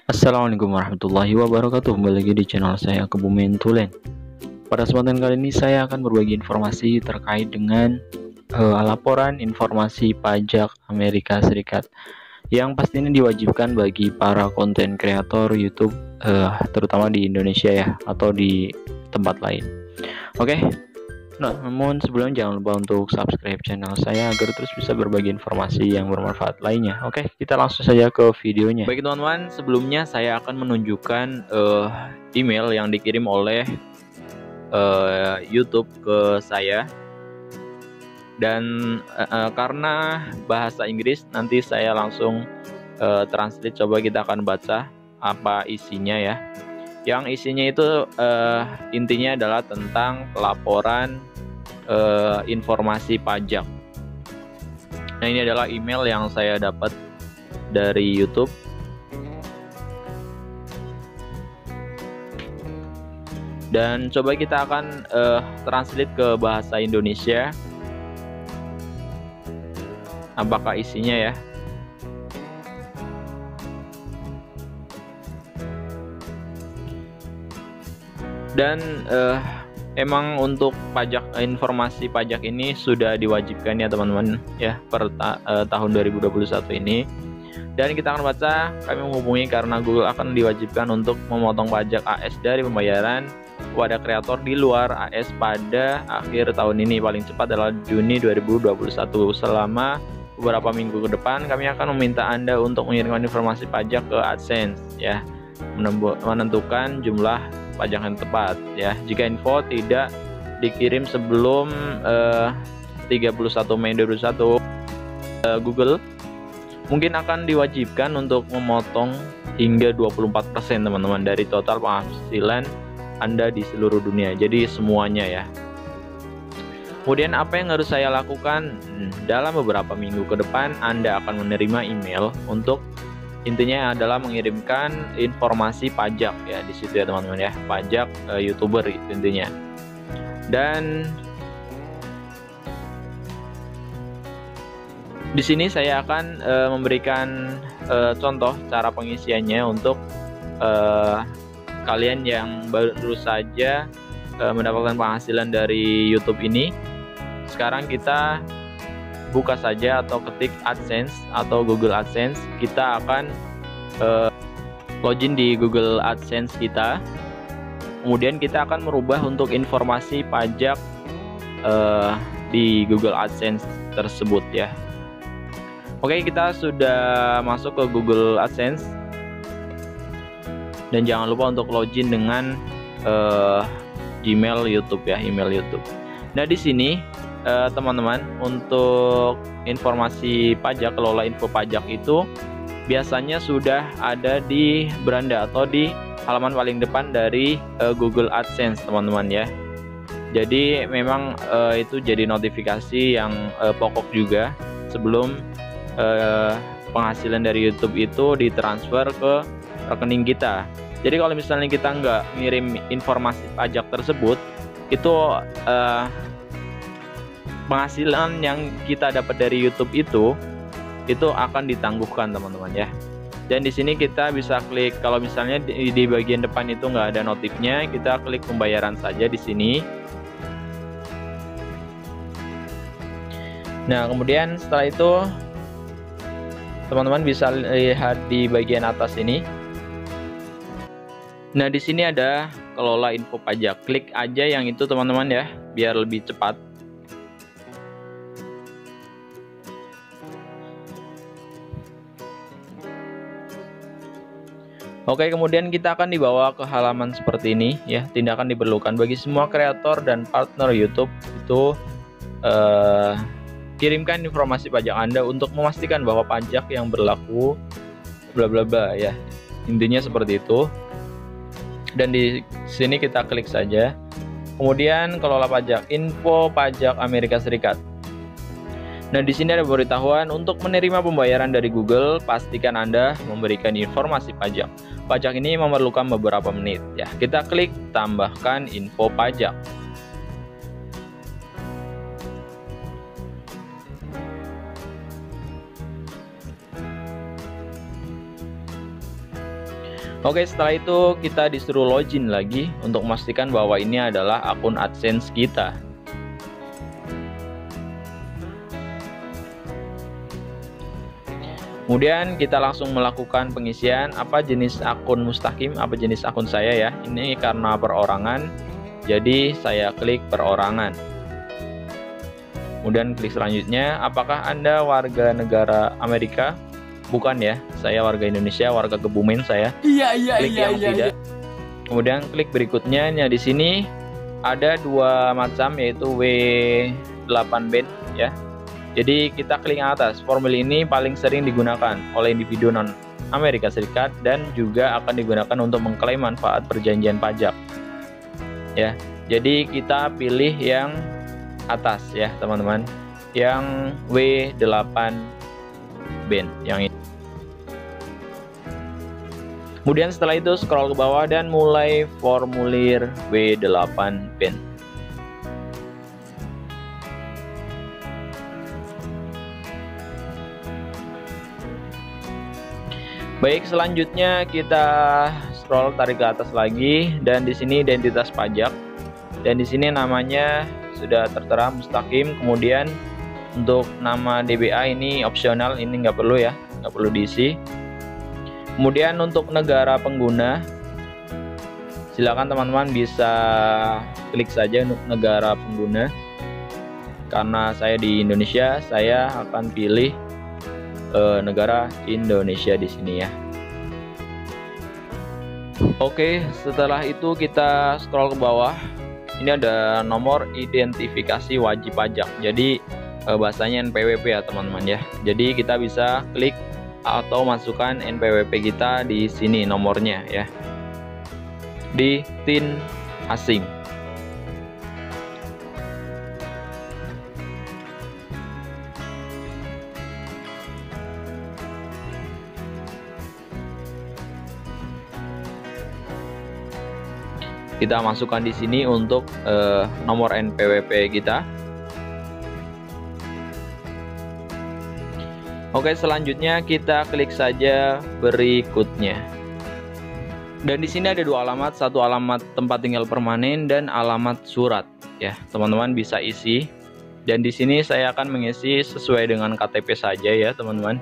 Assalamualaikum warahmatullahi wabarakatuh. Kembali lagi di channel saya Kebumen Tulen. Pada kesempatan kali ini saya akan berbagi informasi terkait dengan laporan informasi pajak Amerika Serikat yang pasti ini diwajibkan bagi para konten kreator YouTube, terutama di Indonesia ya, atau di tempat lain. Oke. Nah, namun sebelumnya jangan lupa untuk subscribe channel saya agar terus bisa berbagi informasi yang bermanfaat lainnya. Oke, kita langsung saja ke videonya. Baik teman-teman, sebelumnya saya akan menunjukkan email yang dikirim oleh YouTube ke saya. Dan karena bahasa Inggris, nanti saya langsung translate. Coba kita akan baca apa isinya ya. Yang isinya itu intinya adalah tentang laporan informasi pajak. Nah, ini adalah email yang saya dapat dari YouTube. Dan coba kita akan translate ke bahasa Indonesia. Apakah isinya ya? Dan emang untuk informasi pajak ini sudah diwajibkan ya teman-teman ya per tahun 2021 ini. Dan kita akan baca, kami menghubungi karena Google akan diwajibkan untuk memotong pajak AS dari pembayaran kepada kreator di luar AS pada akhir tahun ini, paling cepat adalah Juni 2021. Selama beberapa minggu ke depan kami akan meminta Anda untuk mengirimkan informasi pajak ke AdSense ya, menentukan jumlah pajak yang tepat ya. Jika info tidak dikirim sebelum 31 Mei 2021, Google mungkin akan diwajibkan untuk memotong hingga 24% teman-teman dari total penghasilan Anda di seluruh dunia. Jadi semuanya ya. Kemudian apa yang harus saya lakukan? Dalam beberapa minggu ke depan Anda akan menerima email untuk, intinya adalah mengirimkan informasi pajak ya di situ ya teman-teman ya, pajak YouTuber itu intinya. Dan di sini saya akan memberikan contoh cara pengisiannya untuk kalian yang baru saja mendapatkan penghasilan dari YouTube ini. Sekarang kita buka saja atau ketik AdSense atau Google AdSense. Kita akan login di Google AdSense kita. Kemudian kita akan merubah untuk informasi pajak di Google AdSense tersebut ya. Oke, kita sudah masuk ke Google AdSense. Dan jangan lupa untuk login dengan Gmail YouTube ya, email YouTube. Nah, di sini teman-teman, untuk informasi pajak, kelola info pajak itu biasanya sudah ada di beranda atau di halaman paling depan dari Google AdSense teman-teman ya. Jadi memang itu jadi notifikasi yang pokok juga sebelum penghasilan dari YouTube itu ditransfer ke rekening kita. Jadi kalau misalnya kita nggak ngirim informasi pajak tersebut, itu penghasilan yang kita dapat dari YouTube itu akan ditangguhkan teman-teman ya. Dan di sini kita bisa klik, kalau misalnya di bagian depan itu nggak ada notifnya, kita klik pembayaran saja di sini. Nah, kemudian setelah itu teman-teman bisa lihat di bagian atas ini. Nah, di sini ada kelola info pajak. Klik aja yang itu teman-teman ya, biar lebih cepat. Oke, kemudian kita akan dibawa ke halaman seperti ini ya. Tindakan diperlukan bagi semua kreator dan partner YouTube itu kirimkan informasi pajak Anda untuk memastikan bahwa pajak yang berlaku bla bla bla ya. Intinya seperti itu. Dan di sini kita klik saja. Kemudian kelola pajak, info pajak Amerika Serikat. Nah, di sini ada pemberitahuan untuk menerima pembayaran dari Google, pastikan Anda memberikan informasi pajak. Pajak ini memerlukan beberapa menit ya. Kita klik tambahkan info pajak. Oke, setelah itu kita disuruh login lagi untuk memastikan bahwa ini adalah akun AdSense kita. Kemudian kita langsung melakukan pengisian apa jenis akun Mustaqim, apa jenis akun saya ya. Ini karena perorangan, jadi saya klik perorangan. Kemudian klik selanjutnya, apakah Anda warga negara Amerika? Bukan ya, saya warga Indonesia, warga Kebumen saya. Klik yang tidak. Kemudian klik berikutnya. Nah, di sini ada dua macam, yaitu W8 band ya. Jadi kita klik yang atas. Formula ini paling sering digunakan oleh individu non Amerika Serikat dan juga akan digunakan untuk mengklaim manfaat perjanjian pajak. Ya. Jadi kita pilih yang atas ya, teman-teman. Yang W8 band yang ini. Kemudian setelah itu scroll ke bawah dan mulai formulir W8 band. Baik, selanjutnya kita scroll, tarik ke atas lagi, dan di sini identitas pajak. Dan di sini namanya sudah tertera Mustaqim. Kemudian untuk nama DBA ini opsional, ini nggak perlu ya, nggak perlu diisi. Kemudian untuk negara pengguna, silakan teman-teman bisa klik saja untuk negara pengguna. Karena saya di Indonesia, saya akan pilih negara Indonesia di sini ya. Oke, setelah itu kita scroll ke bawah. Ini ada nomor identifikasi wajib pajak. Jadi bahasanya NPWP ya teman-teman ya. Jadi kita bisa klik atau masukkan NPWP kita di sini nomornya ya, di TIN asing. Kita masukkan di sini untuk nomor NPWP kita. Oke, selanjutnya kita klik saja berikutnya. Dan di sini ada dua alamat, satu alamat tempat tinggal permanen dan alamat surat. Ya, teman-teman bisa isi. Dan di sini saya akan mengisi sesuai dengan KTP saja ya, teman-teman.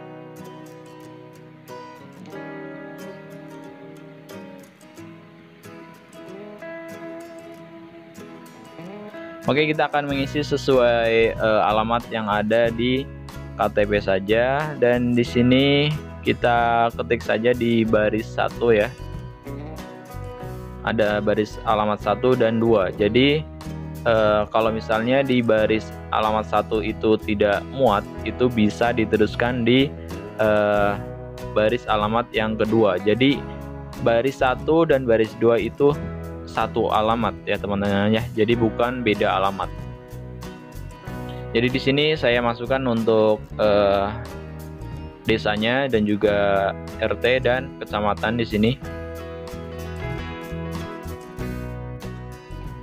Oke, kita akan mengisi sesuai alamat yang ada di KTP saja, dan di sini kita ketik saja di baris 1 ya. Ada baris alamat 1 dan 2. Jadi kalau misalnya di baris alamat 1 itu tidak muat, itu bisa diteruskan di baris alamat yang kedua. Jadi baris 1 dan baris 2 itu satu alamat ya teman-teman ya. Jadi bukan beda alamat. Jadi di sini saya masukkan untuk desanya dan juga RT dan kecamatan di sini.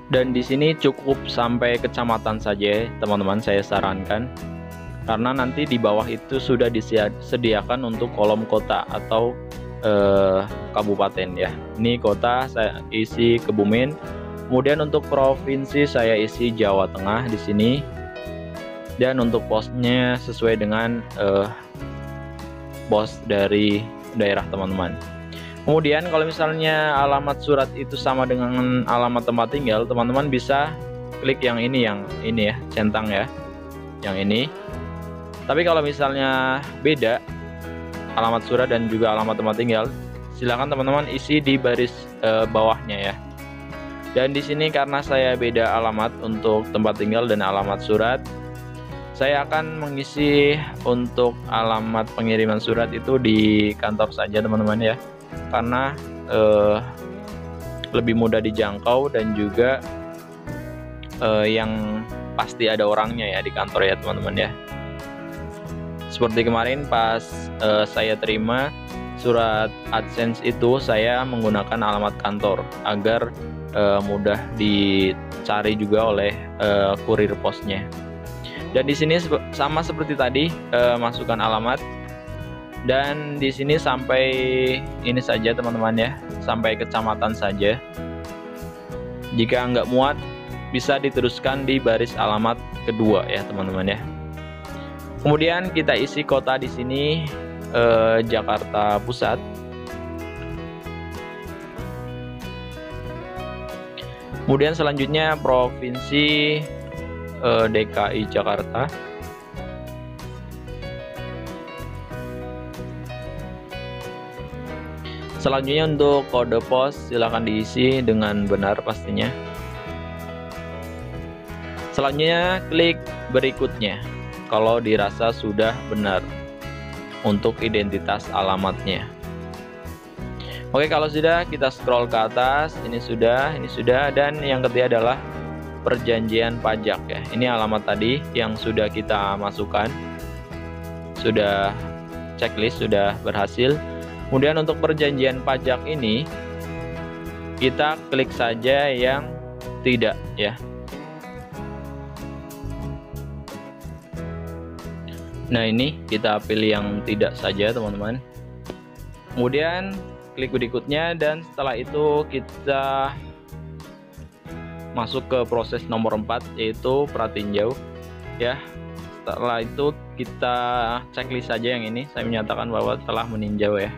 Dan di sini cukup sampai kecamatan saja, teman-teman, saya sarankan. Karena nanti di bawah itu sudah disediakan untuk kolom kota atau kabupaten ya. Ini kota saya isi Kebumen. Kemudian untuk provinsi saya isi Jawa Tengah di sini. Dan untuk posnya sesuai dengan pos dari daerah teman-teman. Kemudian kalau misalnya alamat surat itu sama dengan alamat tempat tinggal, teman-teman bisa klik yang ini ya, centang ya, yang ini. Tapi kalau misalnya beda alamat surat dan juga alamat tempat tinggal, silakan teman-teman isi di baris bawahnya ya. Dan di sini karena saya beda alamat untuk tempat tinggal dan alamat surat, saya akan mengisi untuk alamat pengiriman surat itu di kantor saja teman-teman ya, karena lebih mudah dijangkau dan juga yang pasti ada orangnya ya di kantor ya teman-teman ya. Seperti kemarin pas saya terima surat AdSense itu, saya menggunakan alamat kantor agar mudah dicari juga oleh kurir posnya. Dan di sini sama seperti tadi, masukkan alamat Dan di sini sampai ini saja teman-teman ya, sampai kecamatan saja. Jika nggak muat, bisa diteruskan di baris alamat kedua ya teman-teman ya. Kemudian kita isi kota di sini Jakarta Pusat. Kemudian selanjutnya provinsi DKI Jakarta. Selanjutnya untuk kode pos silakan diisi dengan benar pastinya. Selanjutnya klik berikutnya kalau dirasa sudah benar untuk identitas alamatnya. Oke, kalau sudah kita scroll ke atas, ini sudah, dan yang ketiga adalah perjanjian pajak ya. Ini alamat tadi yang sudah kita masukkan, sudah checklist, sudah berhasil. Kemudian untuk perjanjian pajak ini kita klik saja yang tidak ya. Nah, ini kita pilih yang tidak saja teman-teman. Kemudian klik berikutnya, dan setelah itu kita masuk ke proses nomor 4 yaitu pratinjau ya. Setelah itu kita checklist saja yang ini, saya menyatakan bahwa telah meninjau ya.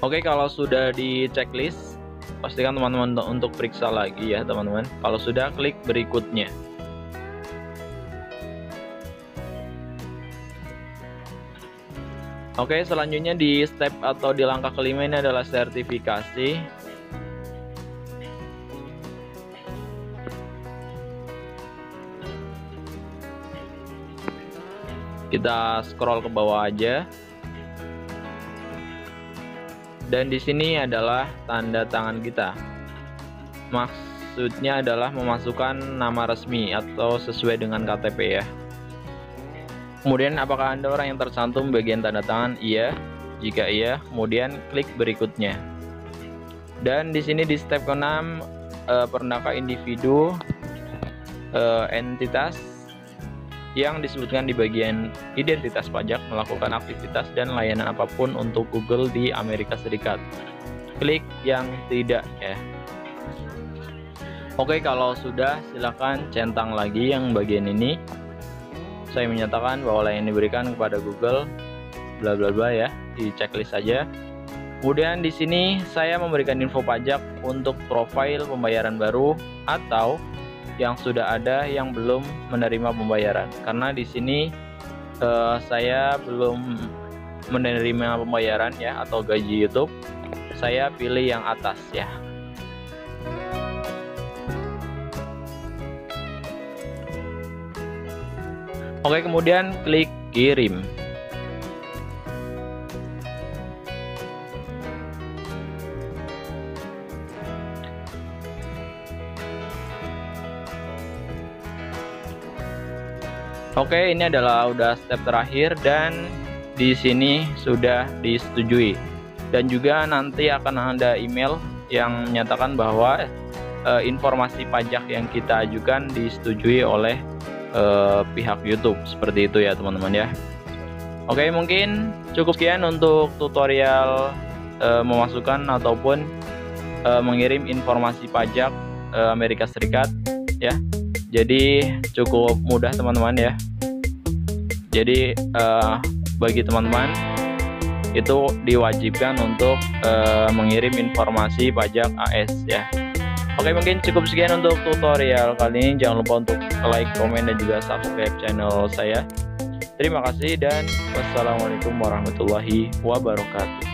Oke, kalau sudah di checklist, pastikan teman-teman untuk periksa lagi ya teman-teman. Kalau sudah, klik berikutnya. Oke, selanjutnya di step atau di langkah kelima ini adalah sertifikasi. Kita scroll ke bawah aja. Dan di sini adalah tanda tangan kita. Maksudnya adalah memasukkan nama resmi atau sesuai dengan KTP ya. Kemudian apakah Anda orang yang tercantum bagian tanda tangan? Iya. Jika iya, kemudian klik berikutnya. Dan di sini di step ke-6 pernahkah individu entitas yang disebutkan di bagian identitas pajak melakukan aktivitas dan layanan apapun untuk Google di Amerika Serikat. Klik yang tidak ya. Oke, kalau sudah silakan centang lagi yang bagian ini. Saya menyatakan bahwa layanan diberikan kepada Google bla bla bla ya, di checklist saja. Kemudian di sini saya memberikan info pajak untuk profil pembayaran baru atau yang sudah ada yang belum menerima pembayaran, karena di sini saya belum menerima pembayaran ya atau gaji YouTube. Saya pilih yang atas ya. Oke, kemudian klik kirim. Oke, ini adalah udah step terakhir dan di sini sudah disetujui. Dan juga nanti akan ada email yang menyatakan bahwa informasi pajak yang kita ajukan disetujui oleh pihak YouTube. Seperti itu ya teman-teman ya. Oke, mungkin cukup sekian untuk tutorial memasukkan ataupun mengirim informasi pajak Amerika Serikat ya. Jadi cukup mudah teman-teman ya. Jadi bagi teman-teman itu diwajibkan untuk mengirim informasi pajak AS ya. Oke, mungkin cukup sekian untuk tutorial kali ini. Jangan lupa untuk like, komen, dan juga subscribe channel saya. Terima kasih dan wassalamualaikum warahmatullahi wabarakatuh.